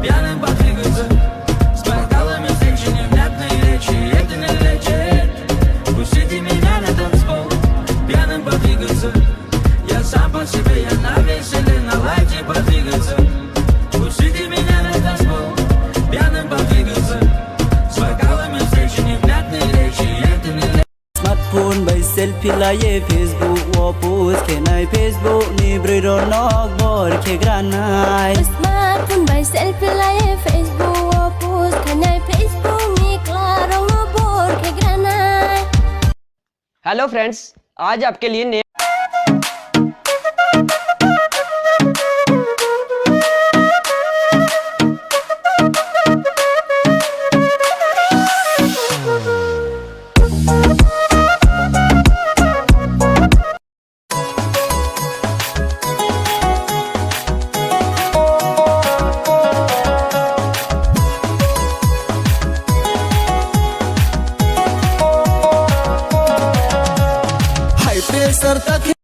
пьяным подвигаться. С бокалами встречи, невнятные речи, это не лечит. Пустите меня на танцпол, пьяным подвигаться. Я сам по себе, я на веселе, на лайте подвигаться. Пустите меня на танцпол, пьяным подвигаться. С бокалами встречи, невнятные речи, это не лечит. Smartphone by selfie la ye Facebook wo post ke nai Facebook ni brido nok bor ke granai Smartphone by selfie la ye Facebook wo post kanai Facebook ni claro no bor ke granai. Hello friends, आज आपके लिए नए high pressure tak